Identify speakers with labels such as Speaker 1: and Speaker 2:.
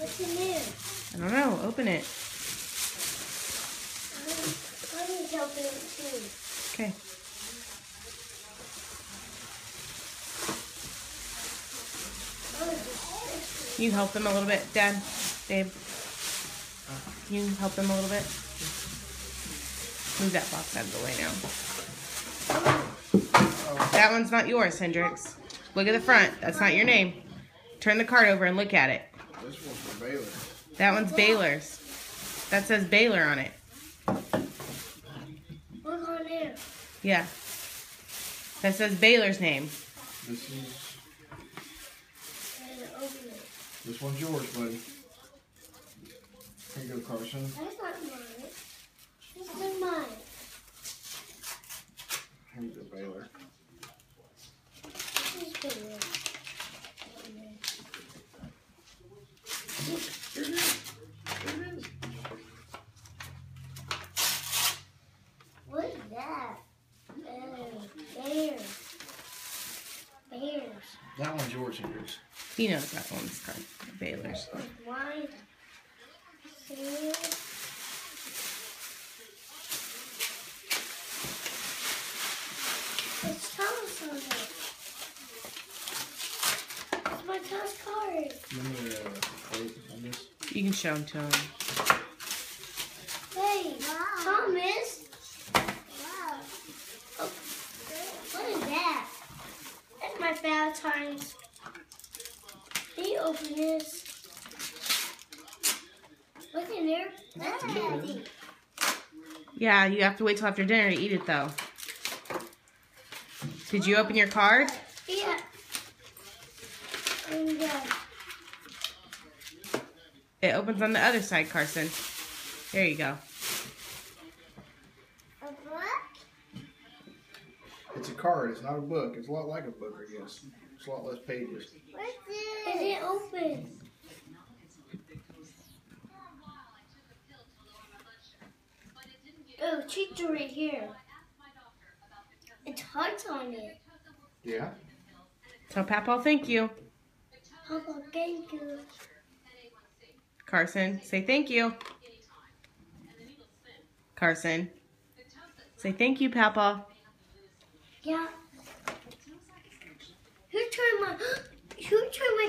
Speaker 1: What's in there?
Speaker 2: I don't know. Open it.
Speaker 1: I need to open it too.
Speaker 2: Okay. You help them a little bit, Dad? Babe? You help them a little bit? Move that box out of the way now. That one's not yours, Hendrix. Look at the front. That's not your name. Turn the card over and look at it.
Speaker 3: This one's for Baylor.
Speaker 2: That one's Baylor's. That says Baylor on it.
Speaker 1: Look on there.
Speaker 2: Yeah. That says Baylor's name.
Speaker 3: This one's yours, buddy. Here you go, Carson.
Speaker 1: That's not mine. This is mine.
Speaker 3: Here you go, Baylor.
Speaker 1: This is Baylor. What is that? Bears. Bears.
Speaker 3: That one's yours, Hendrix.
Speaker 2: He knows that one's card. Baylor's.
Speaker 1: Wine. Bears. It's Thomas on it. It's my Thomas card.
Speaker 3: Give me a plate on this.
Speaker 2: You can show him to him.
Speaker 1: Hey, Thomas. Wow. Oh, what is that? That's my Valentine's. Can you open this? What's in there? That's heavy.
Speaker 2: Yeah, you have to wait till after dinner to eat it, though. Did you open your card?
Speaker 1: Yeah. And
Speaker 2: It opens on the other side, Carson. There you go.
Speaker 1: a book?
Speaker 3: It's a card. It's not a book. It's a lot like a book, I guess. It's a lot less pages.
Speaker 1: What's this? Is it open? Oh, cheats are right here. It's hearts on it.
Speaker 3: Yeah.
Speaker 2: Tell Papa thank you.
Speaker 1: Papa, thank you.
Speaker 2: Carson, say thank you. Carson, say thank you, Papa.
Speaker 1: Yeah. Who turned my